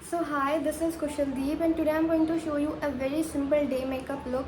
So hi, this is Kushaldeep and today I'm going to show you a very simple day makeup look.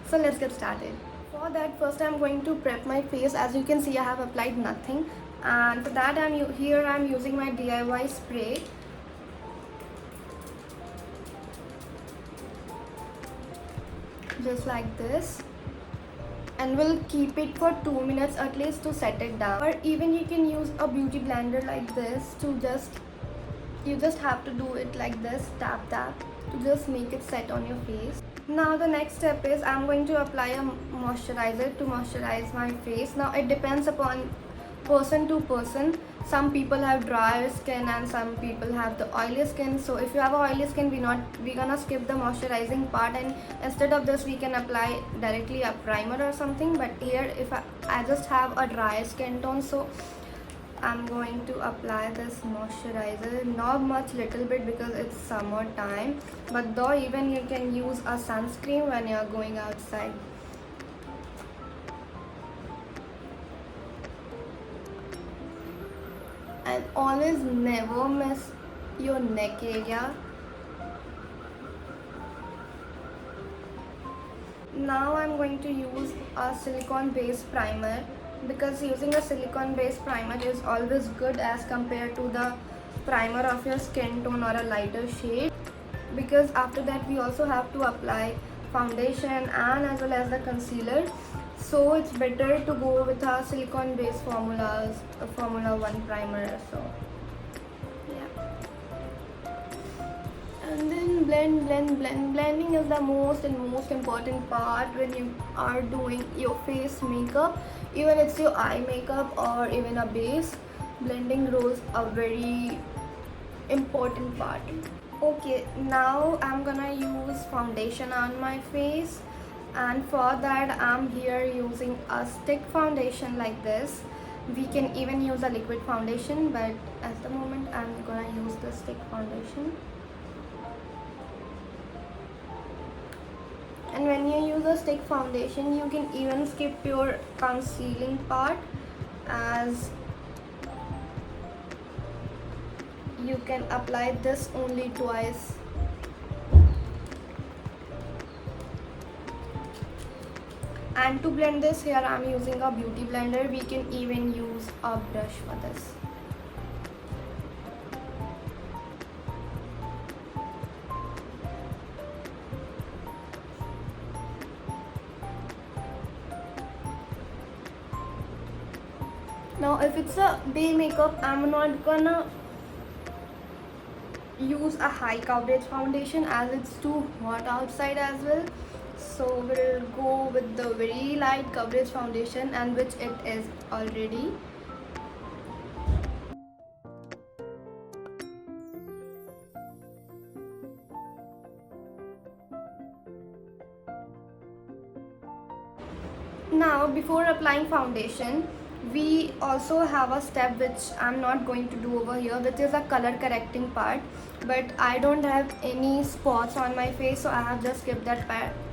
So let's get started. For that first I'm going to prep my face. As you can see I have applied nothing, and for that I'm using my DIY spray. Just like this. And we'll keep it for 2 minutes at least to set it down. Or even you can use a beauty blender like this to you just have to do it like this, tap to just make it set on your face. Now the next step is I'm going to apply a moisturizer to moisturize my face. Now it depends upon person to person. Some people have drier skin and some people have the oily skin. So if you have a oily skin, we're gonna skip the moisturizing part, and instead of this we can apply directly a primer or something. But here if I just have a dry skin tone, so I'm going to apply this moisturizer, not much, little bit, because it's summer time, but though even you can use a sunscreen when you're going outside. And always never miss your neck area. Now I'm going to use a silicone based primer, because using a silicone based primer is always good as compared to the primer of your skin tone or a lighter shade, because after that we also have to apply foundation and as well as the concealer. So it's better to go with a silicone based formula 1 primer. So yeah, and then blending is the most important part when you are doing your face makeup. Even it's your eye makeup or even a base, blending roles a very important part. Okay, now I'm gonna use foundation on my face, and for that I'm here using a stick foundation like this. We can even use a liquid foundation, but at the moment I'm gonna use the stick foundation. And when you use a stick foundation, you can even skip your concealing part, as you can apply this only twice. And to blend this, here I'm using a beauty blender. We can even use a brush for this. Now if it's a day makeup, I'm not gonna use a high coverage foundation as it's too hot outside as well. So we'll go with the very light coverage foundation, and which it is already. Now before applying foundation, we also have a step which I'm not going to do over here, which is a color correcting part. But I don't have any spots on my face, so I have just skipped that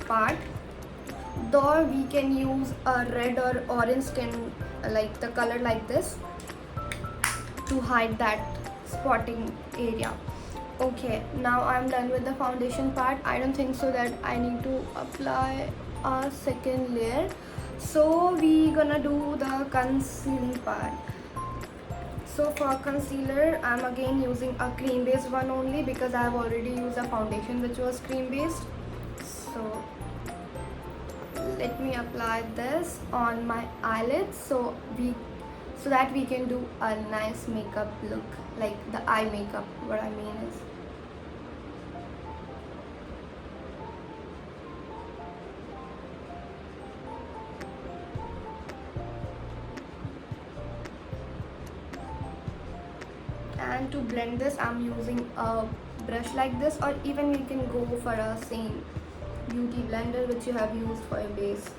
part. Though we can use a red or orange skin, like the color like this, to hide that spotting area. Okay, now I'm done with the foundation part. I don't think so that I need to apply a second layer. So we gonna do the concealing part. So for concealer, I'm again using a cream based one only, because I have already used a foundation which was cream based. So let me apply this on my eyelids, so that we can do a nice makeup look, like the eye makeup. What I mean is, and to blend this I'm using a brush like this, or even you can go for a same beauty blender which you have used for a base.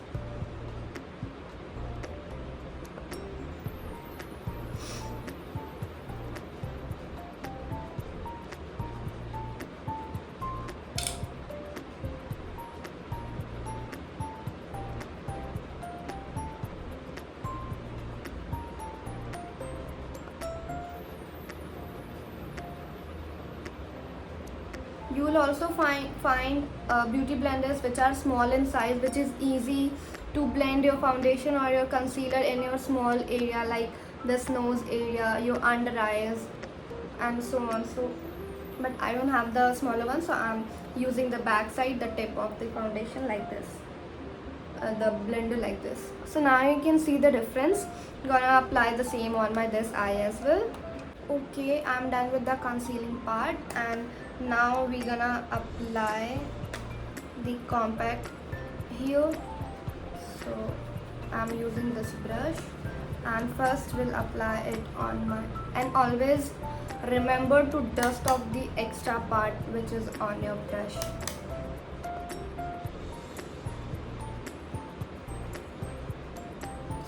You will also find beauty blenders which are small in size, which is easy to blend your foundation or your concealer in your small area, like this nose area, your under eyes, and so on. So but I don't have the smaller one, so I'm using the back side, the tip of the foundation, like this, the blender like this. So now you can see the difference. Gonna apply the same on my this eye as well. Okay, I'm done with the concealing part, and now we're gonna apply the compact here. So I'm using this brush, and first we'll apply it on my, and always remember to dust off the extra part which is on your brush.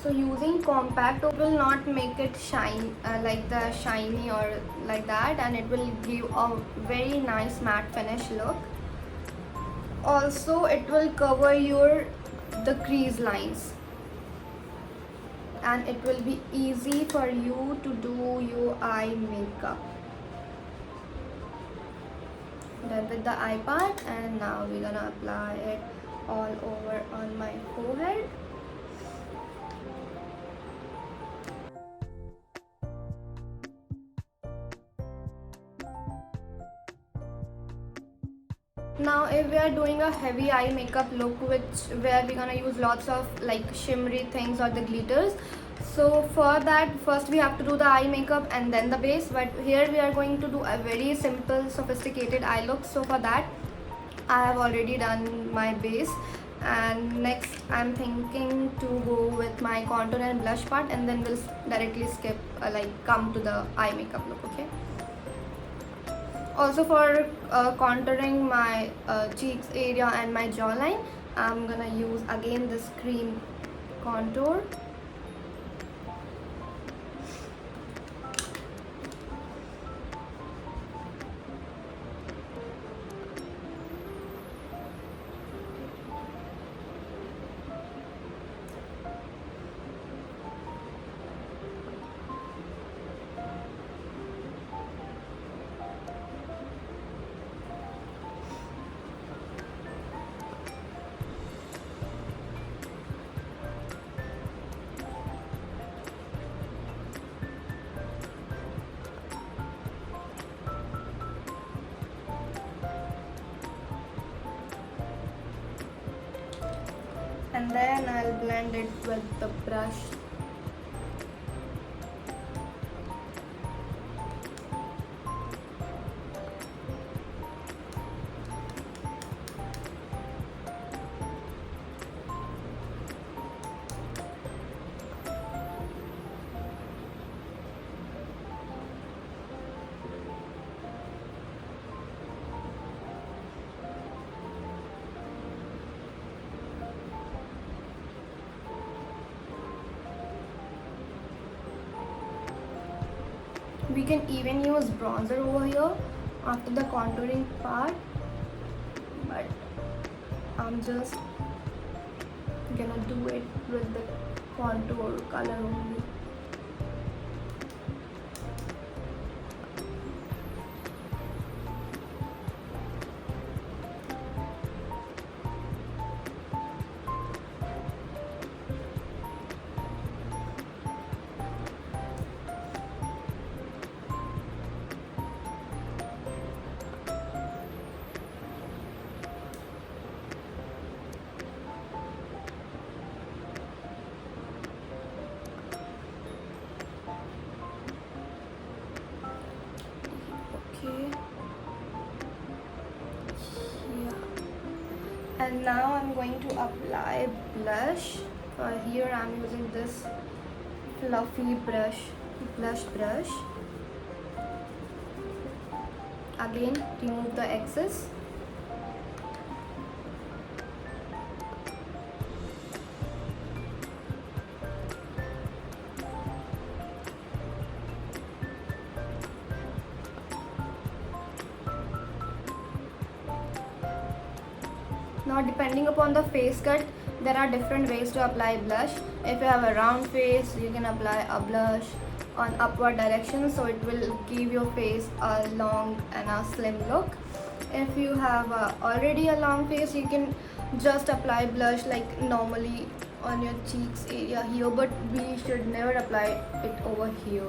So using compact will not make it shine like the shiny or like that, and it will give a very nice matte finish look. Also it will cover your the crease lines, and it will be easy for you to do your eye makeup. Done with the eye part, and now we're gonna apply it all over on my forehead. Now if we are doing a heavy eye makeup look, where we're gonna use lots of like shimmery things or the glitters, so for that first we have to do the eye makeup and then the base, but here we are going to do a very simple sophisticated eye look. So for that I have already done my base, and next I'm thinking to go with my contour and blush part, and then we'll directly skip come to the eye makeup look. Okay. Also for contouring my cheeks area and my jawline, I'm gonna use again this cream contour. And then I'll blend it with the brush. We can even use bronzer over here after the contouring part, but I'm just gonna do it with the contour color only. And now I'm going to apply blush. Here I'm using this fluffy blush brush. Again, remove the excess. Now depending upon the face cut, there are different ways to apply blush. If you have a round face, you can apply a blush on upward direction, so it will give your face a long and a slim look. If you have already a long face, you can just apply blush like normally on your cheeks area here, but we should never apply it over here.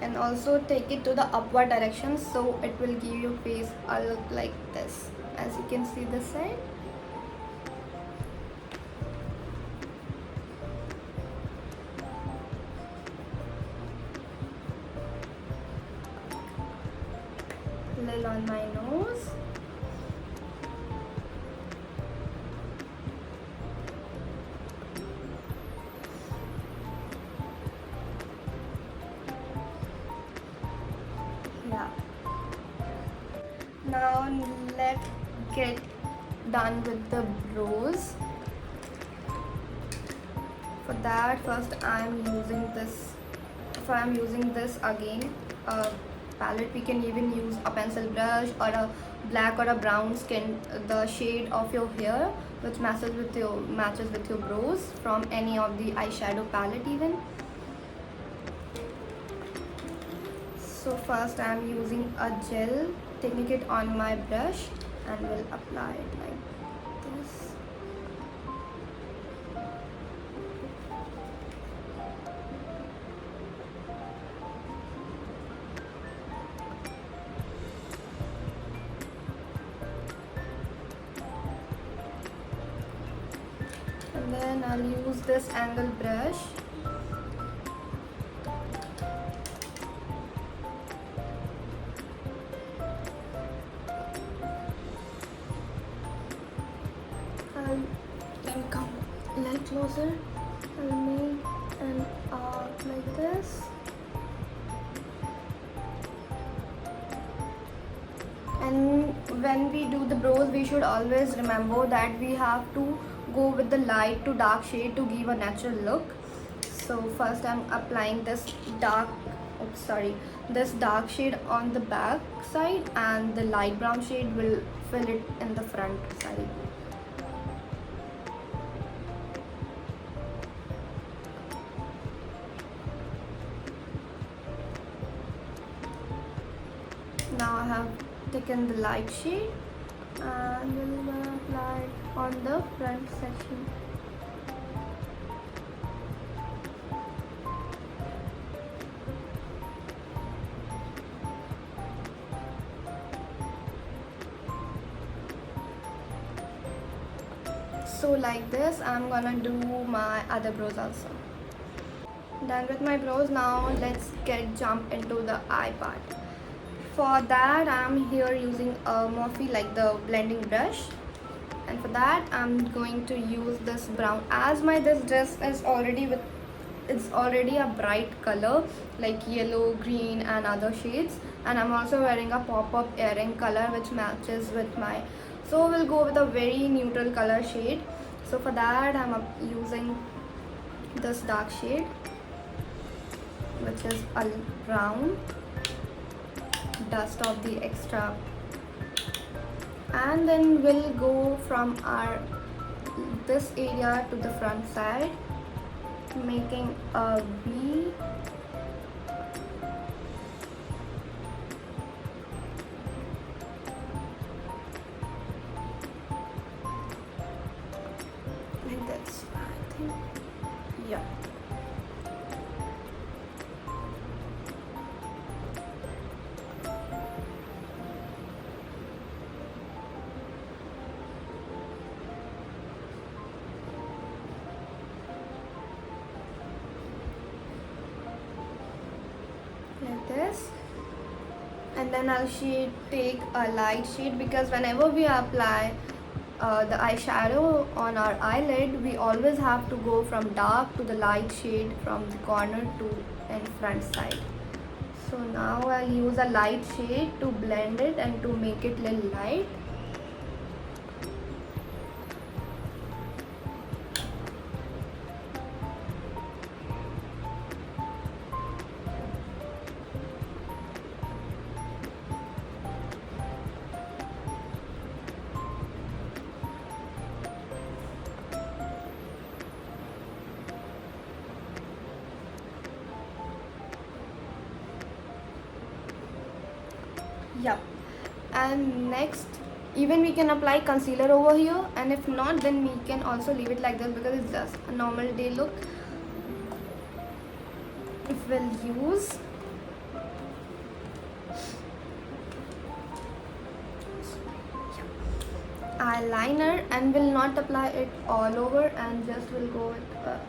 And also take it to the upward direction, so it will give your face a look like this, as you can see this side. Little on my nose. Yeah. Now let's get done with the brows. For that, first I'm using this. So I'm using this again, a palette. We can even use a pencil brush or a black or a brown skin, the shade of your hair which matches with your brows from any of the eyeshadow palette even. So first I'm using a gel, taking it on my brush and will apply it like this. And then I'll use this angle brush. Let me come a little closer. I'll make an arc like this. And when we do the brows, we should always remember that we have to go with the light to dark shade to give a natural look. So first I'm applying this dark shade on the back side, and the light brown shade will fill it in the front side. Now I have taken the light shade and we'll apply it on the front section. So like this, I'm gonna do my other brows also. Done with my brows. Now let's jump into the eye part. For that, I'm here using a Morphe, like the blending brush, and for that I'm going to use this brown. As this dress is it's already a bright color like yellow, green and other shades, and I'm also wearing a pop-up earring color which matches with my, so we'll go with a very neutral color shade. So for that I'm using this dark shade which is a brown, dust off the extra, and then we'll go from this area to the front side, making a V. Like this, I think. Yeah. Like this, and then I'll take a light shade, because whenever we apply the eyeshadow on our eyelid, we always have to go from dark to the light shade from the corner to and front side. So now I'll use a light shade to blend it and to make it little light. Yep. And next, even we can apply concealer over here, and if not, then we can also leave it like this because it's just a normal day look. If we'll use eyeliner and will not apply it all over, and just will go with a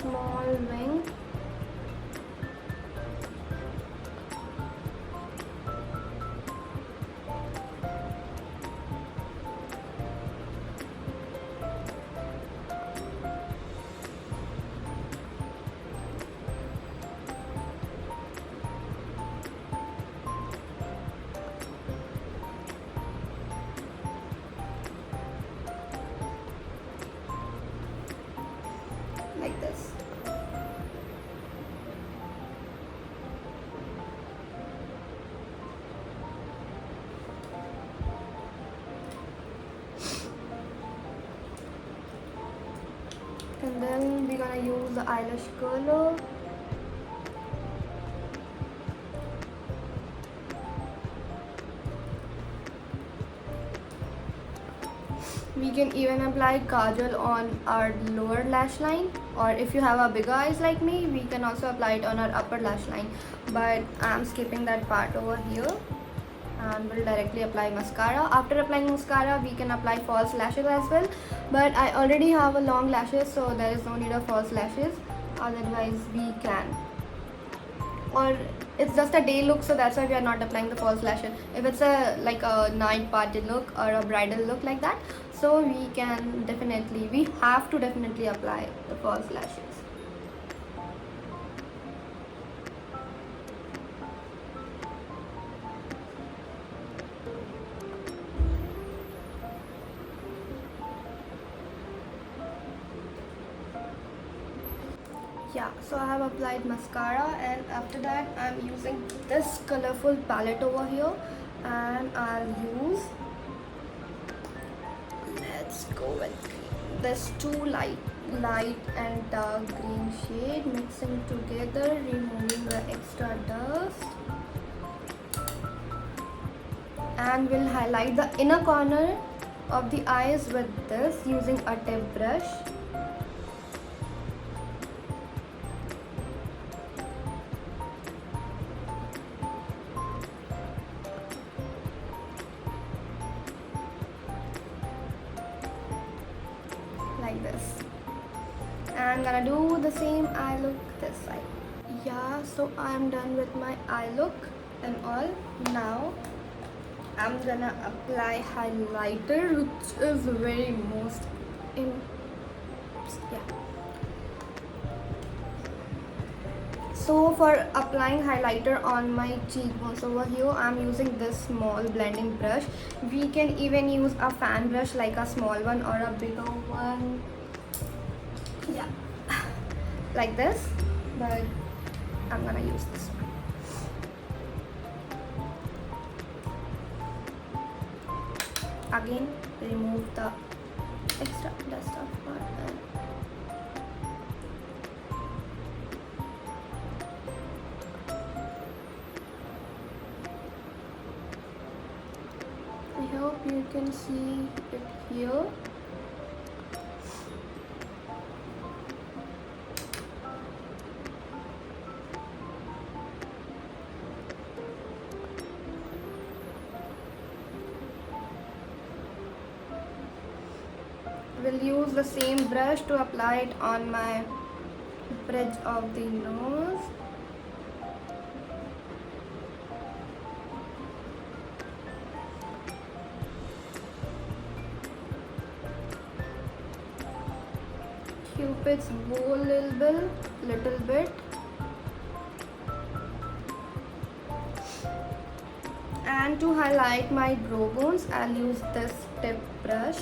small wing. Like this. And then we're gonna use the eyelash curler. We can even apply kajal on our lower lash line, or if you have a bigger eyes like me, we can also apply it on our upper lash line, but I'm skipping that part over here and will directly apply mascara. After applying mascara, we can apply false lashes as well, but I already have a long lashes, so there is no need of false lashes. Otherwise we can, or it's just a day look, so that's why we are not applying the false lashes. If it's a like a night party look or a bridal look like that, so we have to definitely apply the false lashes. Yeah, so I have applied mascara, and after that I'm using this colorful palette over here, and I'll use, let's go with this two light and dark green shade, mixing together, removing the extra dust, and we'll highlight the inner corner of the eyes with this using a tip brush. Like this. I'm gonna do the same eye look this side. Yeah, so I'm done with my eye look and all. Now I'm gonna apply highlighter, which is very most yeah. So for applying highlighter on my cheekbones over here, I'm using this small blending brush. We can even use a fan brush, like a small one or a bigger one. Yeah, like this, but I'm gonna use this one. Again, remove the extra dust of part. I hope you can see it here. We'll use the same brush to apply it on my bridge of the nose. Cupid's bow little bit. And to highlight my brow bones, I'll use this tip brush.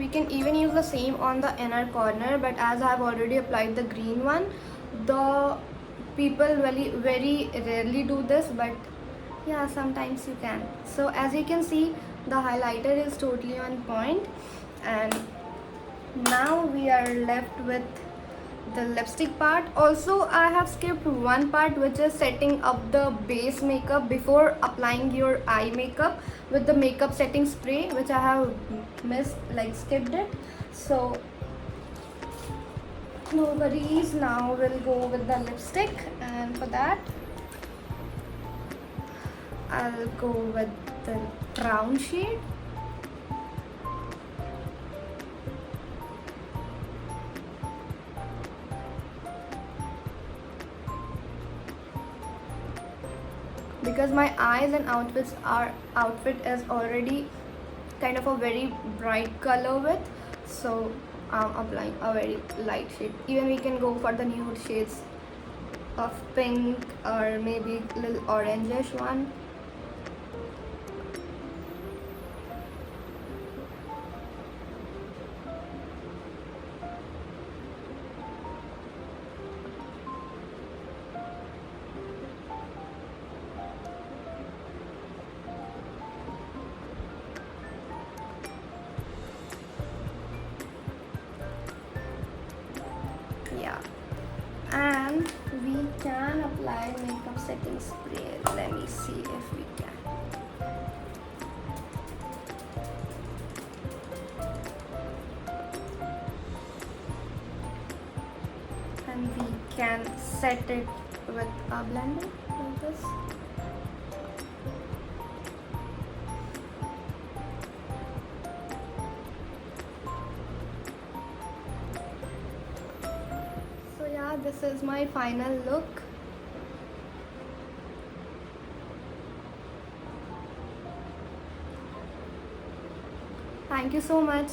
We can even use the same on the inner corner, but as I have already applied the green one, the people really very rarely do this, but yeah, sometimes you can. So as you can see, the highlighter is totally on point, and now we are left with the lipstick part. Also, I have skipped one part, which is setting up the base makeup before applying your eye makeup with the makeup setting spray, which I have missed, like skipped it. So no worries, now we'll go with the lipstick, and for that I'll go with the brown shade. Because my eyes and outfit is already kind of a very bright color with, so I'm applying a very light shade. Even we can go for the nude shades of pink or maybe little orangish one. Yeah, and we can apply makeup setting spray. Let me see if we can. And we can set it with a blender like this. So yeah, this is my final look. Thank you so much.